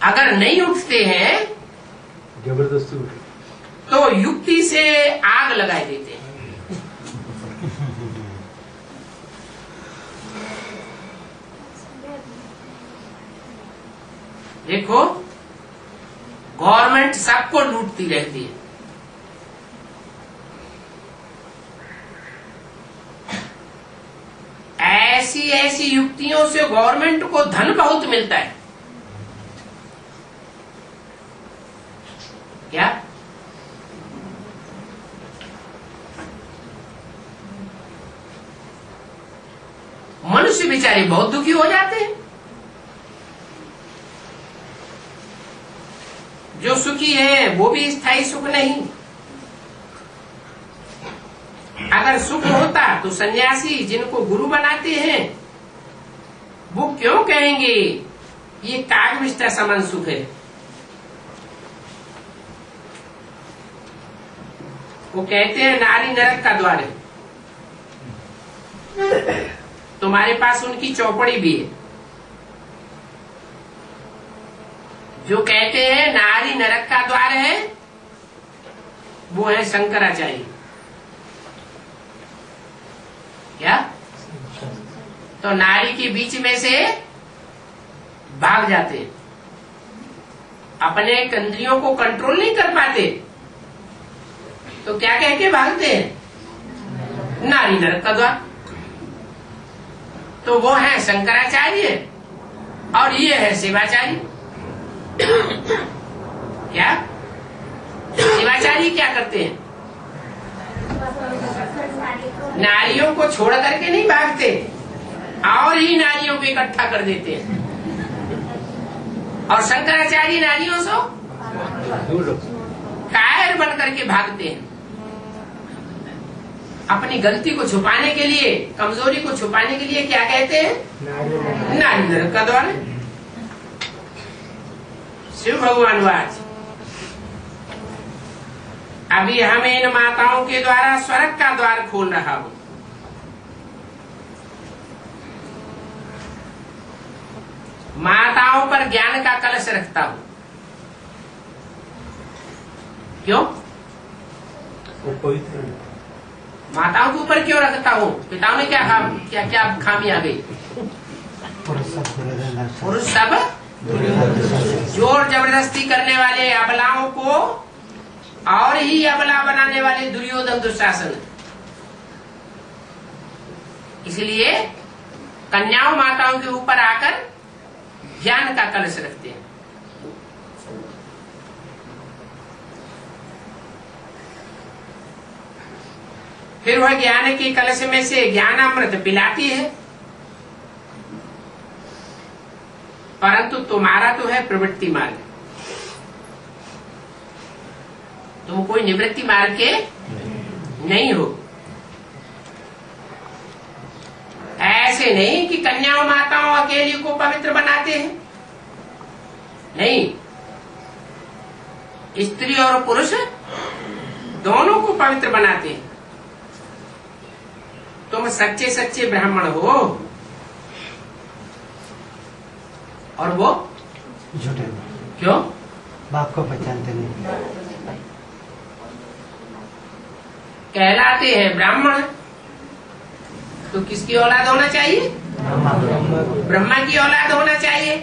अगर नहीं उठते हैं जबरदस्ती उठे तो युक्ति से आग लगा देते हैं। देखो, गवर्नमेंट सबको लूटती रहती है। ऐसी ऐसी युक्तियों से गवर्नमेंट को धन बहुत मिलता है। क्या? मनुष्य बेचारे बहुत दुखी हो जाते हैं। जो सुखी है वो भी स्थायी सुख नहीं। अगर सुख होता तो सन्यासी जिनको गुरु बनाते हैं वो क्यों कहेंगे ये कागविष्टा समान सुख है? वो कहते हैं नारी नरक का द्वार है। तुम्हारे पास उनकी चौपड़ी भी है। जो कहते हैं नारी नरक का द्वार है, वो है शंकराचार्य। क्या? तो नारी के बीच में से भाग जाते, अपने इंद्रियों को कंट्रोल नहीं कर पाते, तो क्या कह के भागते हैं? नारी नरक का द्वार। तो वो है शंकराचार्य और ये है शिवाचार्य। क्या? शिवाचार्य क्या करते हैं? नारियों को छोड़ करके नहीं भागते, और ही नारियों को इकट्ठा कर देते हैं। और शंकराचार्य नारियों से कायर बन करके भागते हैं। अपनी गलती को छुपाने के लिए, कमजोरी को छुपाने के लिए क्या कहते हैं? नारी नरक का द्वार। शिव भगवान वाच, अभी हम इन माताओं के द्वारा स्वर्ग का द्वार खोल रहा हूं। माताओं पर ज्ञान का कलश रखता हूं। क्यों? वो पवित्र है। माताओं के ऊपर क्यों रखता हूं? पिताओं में क्या क्या खामी आ गई? पुरुष सब जोर जबरदस्ती करने वाले अबलाओं को और ही अबला बनाने वाले दुर्योधन दुशासन। इसलिए कन्याओं माताओं के ऊपर आकर ज्ञान का कलश रखते हैं। फिर वह ज्ञान के कलश में से ज्ञानामृत पिलाती है। परंतु तुम्हारा तो है प्रवृत्ति मार्ग, तुम कोई निवृत्ति मार्ग के नहीं हो। ऐसे नहीं कि कन्याओं माताओं अकेली को पवित्र बनाते हैं, नहीं, स्त्री और पुरुष दोनों को पवित्र बनाते हैं। तुम सच्चे सच्चे ब्राह्मण हो और वो झूठे। क्यों? बाप को पहचानते नहीं। कहलाते हैं ब्राह्मण, तो किसकी औलाद होना चाहिए? ब्रह्मा की औलाद होना चाहिए।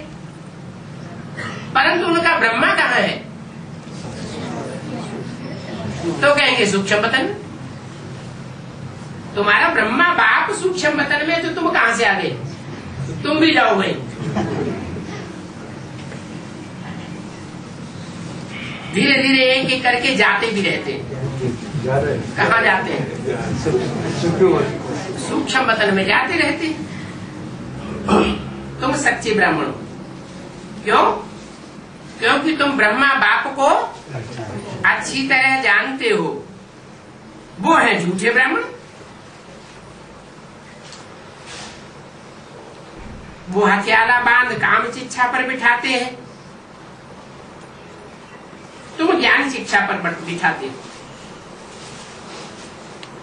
परंतु उनका ब्रह्मा कहाँ है? तो कहेंगे सूक्ष्म वतन। तुम्हारा ब्रह्मा बाप सूक्ष्म वतन में, तो तुम कहां से आ गए? तुम भी जाओ गए। धीरे धीरे एक एक करके जाते भी रहते हैं। कहाँ जाते हैं? सूक्ष्म वतन में जाते रहते। तुम सच्चे ब्राह्मण हो। क्यों? क्योंकि तुम ब्रह्मा बाप को अच्छी तरह जानते हो। वो है झूठे ब्राह्मण। वो हथियाला बांध काम शिक्षा पर बिठाते हैं, तुम ज्ञान शिक्षा पर बिठाते हो।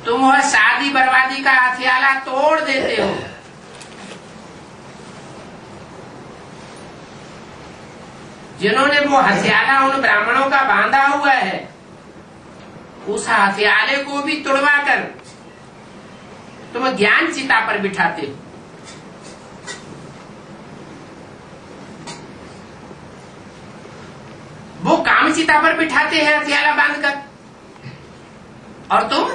तुम वह शादी बर्बादी का हथियाला तोड़ देते हो। जिन्होंने वो हथियाला उन ब्राह्मणों का बांधा हुआ है, उस हथियाले को भी तोड़वा कर तुम ज्ञान चिता पर बिठाते हो। वो काम चिता पर बिठाते हैं हथियाला बांधकर, और तुम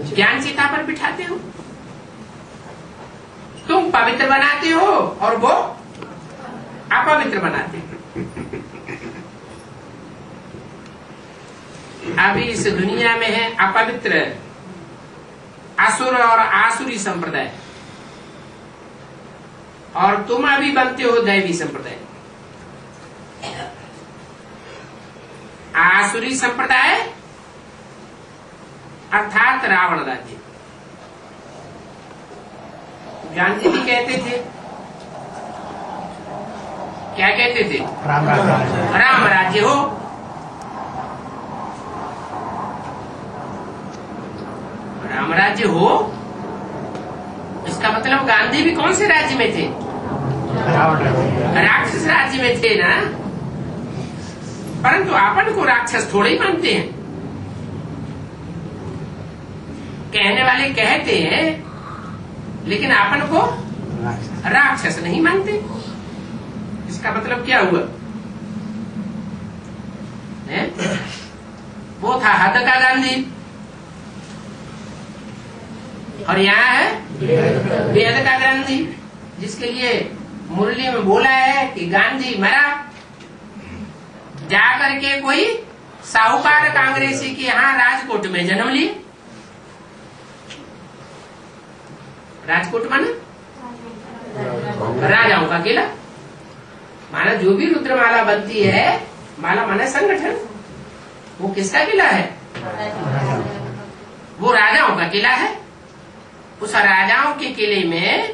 ज्ञान चिता पर बिठाते हो। तुम पवित्र बनाते हो और वो अपवित्र बनाते हो। अभी इस दुनिया में है अपवित्र असुर और आसुरी संप्रदाय, और तुम अभी बनते हो दैवी संप्रदाय। आसुरी संप्रदाय अर्थात रावण राज्य। गांधी जी कहते थे, क्या कहते थे? राम राज्य हो। राम राज्य हो, इसका मतलब गांधी भी कौन से राज्य में थे? राक्षस राज्य में थे ना। परंतु अपन को राक्षस थोड़े ही मानते हैं। कहने वाले कहते हैं लेकिन अपन को राक्षस नहीं मानते। इसका मतलब क्या हुआ है? वो था हद का गांधी और यहाँ है बेहद का गांधी, जिसके लिए मुरली में बोला है कि गांधी मरा। जाकर के कोई साहूकार कांग्रेसी के यहाँ राजकोट में जन्म लिए। राजकोट माना राजाओं का किला, माना जो भी रुद्रमाला बनती है, माला माना संगठन, वो किसका किला है? वो राजाओं का किला है। उस राजाओं के किले में,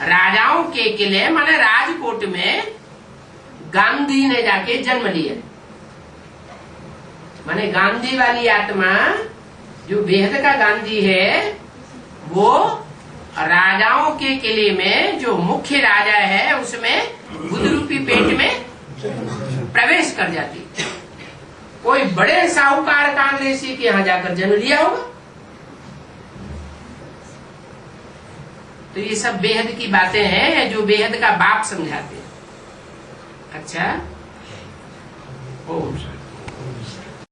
राजाओं के किले माने राजकोट में गांधी ने जाके जन्म लिया। माने गांधी वाली आत्मा जो बेहद का गांधी है, वो राजाओं के किले में जो मुख्य राजा है उसमें बुद्ध रूपी पेट में प्रवेश कर जाती। कोई बड़े साहूकार कांग्रेसी के यहाँ जाकर जन्म लिया होगा। तो ये सब बेहद की बातें हैं जो बेहद का बाप समझाते हैं। अच्छा, ओम